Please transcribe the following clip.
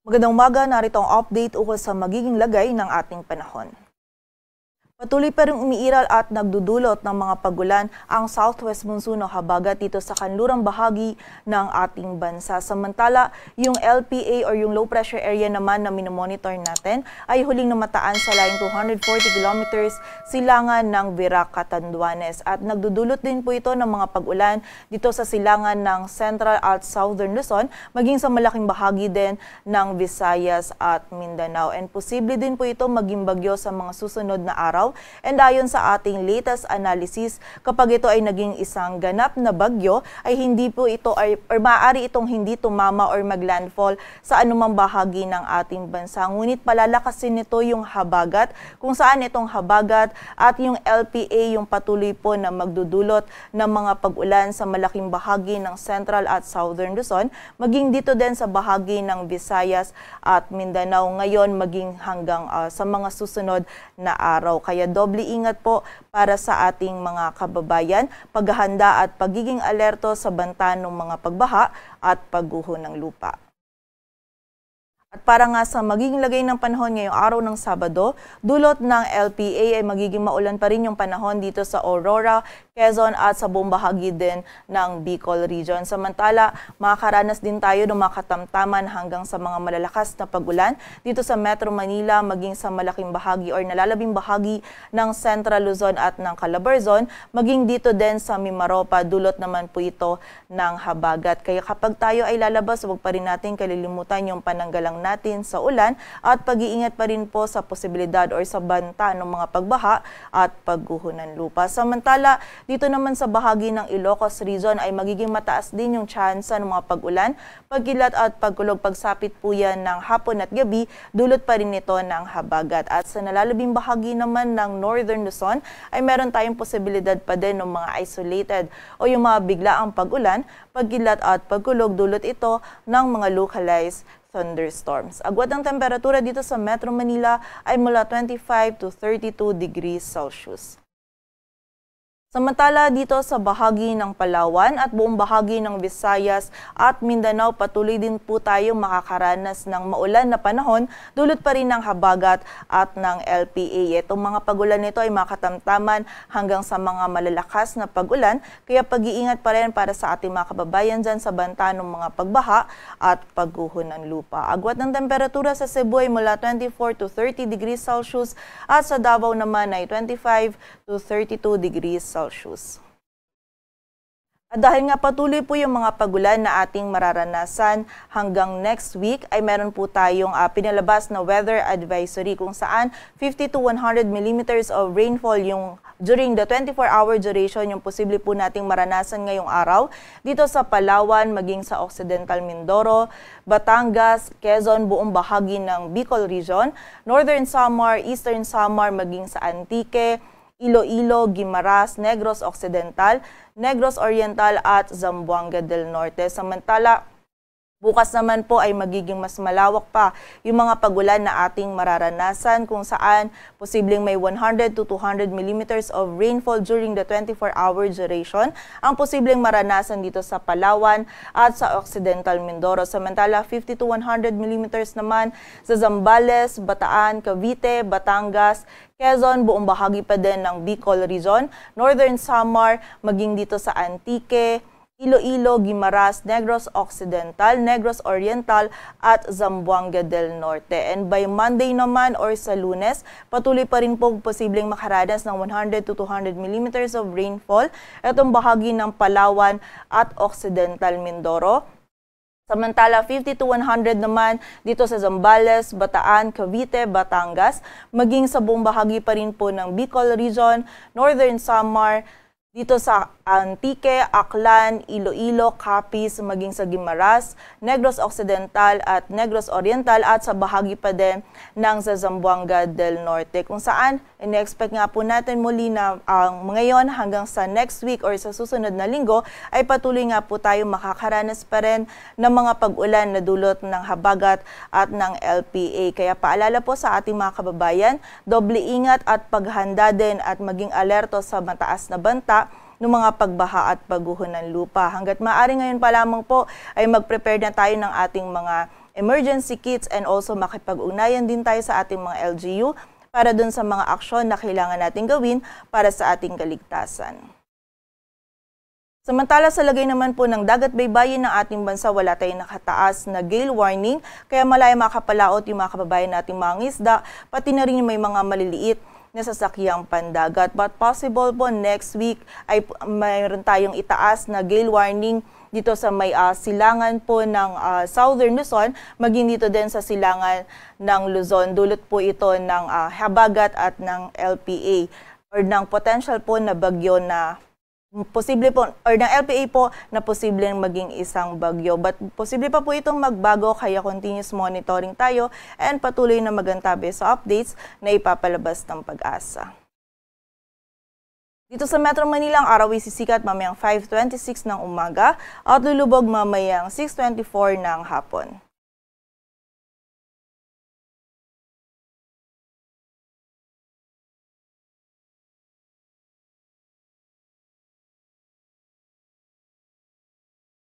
Magandang umaga, narito ang update ukol sa magiging lagay ng ating panahon. Patuloy pa rin umiiral at nagdudulot ng mga pagulan ang southwest monsoon o habagat dito sa kanlurang bahagi ng ating bansa. Samantala, yung LPA or yung low pressure area naman na minomonitor natin ay huling namataan sa layong 240 kilometers silangan ng Virac, Catanduanes. At nagdudulot din po ito ng mga pagulan dito sa silangan ng Central at Southern Luzon, maging sa malaking bahagi din ng Visayas at Mindanao. And posible din po ito maging bagyo sa mga susunod na araw. And ayon sa ating latest analysis, kapag ito ay naging isang ganap na bagyo, ay hindi po ito or maaari itong hindi tumama or maglandfall sa anumang bahagi ng ating bansa. Ngunit palalakasin nito yung habagat, kung saan itong habagat at yung LPA yung patuloy po na magdudulot ng mga pag-ulan sa malaking bahagi ng Central at Southern Luzon, maging dito din sa bahagi ng Visayas at Mindanao ngayon maging hanggang sa mga susunod na araw. Kaya doble ingat po para sa ating mga kababayan, paghahanda at pagiging alerto sa banta ng mga pagbaha at pagguho ng lupa. At para nga sa magiging lagay ng panahon ngayong araw ng Sabado, dulot ng LPA ay magiging maulan pa rin yung panahon dito sa Aurora, Quezon at sa buong bahagi din ng Bicol Region. Samantala, makakaranas din tayo ng mga katamtaman hanggang sa mga malalakas na pagulan dito sa Metro Manila, maging sa malaking bahagi or nalalabing bahagi ng Central Luzon at ng Calabarzon, maging dito din sa Mimaropa, dulot naman po ito ng habagat. Kaya kapag tayo ay lalabas, huwag pa rin natin kalilimutan yung pananggalang natin sa ulan at pag-iingat pa rin po sa posibilidad or sa banta ng mga pagbaha at pagguho ng lupa. Samantala, dito naman sa bahagi ng Ilocos Region ay magiging mataas din yung tsansa ng mga pag-ulan, pagkilat at pagkulog. Pagsapit po yan ng hapon at gabi, dulot pa rin ito ng habagat. At sa nalalabing bahagi naman ng Northern Luzon ay meron tayong posibilidad pa din ng mga isolated o yung mga biglaang pag-ulan, pagkilat at pagkulog, dulot ito ng mga localized thunderstorms. Agwat ng temperatura dito sa Metro Manila ay mula 25 to 32 degrees Celsius. Samantala dito sa bahagi ng Palawan at buong bahagi ng Visayas at Mindanao, patuloy din po tayo makakaranas ng maulan na panahon, dulot pa rin ng habagat at ng LPA. Itong mga pagulan nito ay makatamtaman hanggang sa mga malalakas na pagulan, kaya pag-iingat pa rin para sa ating mga kababayan dyan sa banta ng mga pagbaha at pagguho ng lupa. Agwat ng temperatura sa Cebu ay mula 24 to 30 degrees Celsius at sa Davao naman ay 25 to 32 degrees Celsius. At dahil nga patuloy po yung mga pagulan na ating mararanasan hanggang next week, ay meron po tayong pinalabas na weather advisory kung saan 50 to 100 millimeters of rainfall yung during the 24-hour duration yung posible po nating maranasan ngayong araw dito sa Palawan, maging sa Occidental Mindoro, Batangas, Quezon, buong bahagi ng Bicol Region, Northern Samar, Eastern Samar, maging sa Antique, Iloilo, Guimaras, Negros Occidental, Negros Oriental at Zamboanga del Norte. Samantala, bukas naman po ay magiging mas malawak pa yung mga pagulan na ating mararanasan kung saan posibleng may 100 to 200 millimeters of rainfall during the 24-hour duration ang posibleng maranasan dito sa Palawan at sa Occidental Mindoro. Samantala, 50 to 100 millimeters naman sa Zambales, Bataan, Cavite, Batangas, Quezon, buong bahagi pa din ng Bicol Region, Northern Samar, maging dito sa Antique, Iloilo, Guimaras, Negros Occidental, Negros Oriental at Zamboanga del Norte. And by Monday naman or sa Lunes, patuloy pa rin po posibleng makaranas ng 100 to 200 millimeters of rainfall itong bahagi ng Palawan at Occidental Mindoro. Samantala, 50 to 100 naman dito sa Zambales, Bataan, Cavite, Batangas, maging sa buong bahagi pa rin po ng Bicol Region, Northern Samar, dito sa Antique, Aklan, Iloilo, Capiz, maging sa Guimaras, Negros Occidental at Negros Oriental at sa bahagi pa din ng sa Zamboanga del Norte. Kung saan, in-expect nga po natin muli na ngayon hanggang sa next week or sa susunod na linggo ay patuloy nga po tayo makakaranas pa rin ng mga pag-ulan na dulot ng habagat at ng LPA. Kaya paalala po sa ating mga kababayan, doble ingat at paghanda din at maging alerto sa mataas na banta ng mga pagbaha at pagguho ng lupa. Hanggat maaari ngayon pa lamang po ay mag-prepare na tayo ng ating mga emergency kits and also makipag-ugnayan din tayo sa ating mga LGU para dun sa mga aksyon na kailangan natin gawin para sa ating kaligtasan. Samantala sa lagay naman po ng dagat baybayin ng ating bansa, wala tayong nakataas na gale warning, kaya malaya makapalaot yung mga kababayan nating mga isda, pati na rin may mga maliliit na sasakyang pandagat. But possible po next week ay mayroon tayong itaas na gale warning dito sa may silangan po ng Southern Luzon, maging dito din sa silangan ng Luzon. Dulot po ito ng habagat at ng LPA or ng potential po na bagyo na posible po, or ng LPA po na posibleng maging isang bagyo. But posible pa po itong magbago, kaya continuous monitoring tayo and patuloy na magantabi sa updates na ipapalabas ng Pag-asa. Dito sa Metro Manila, ang araw ay sisikat mamayang 5:26 ng umaga at lulubog mamayang 6:24 ng hapon.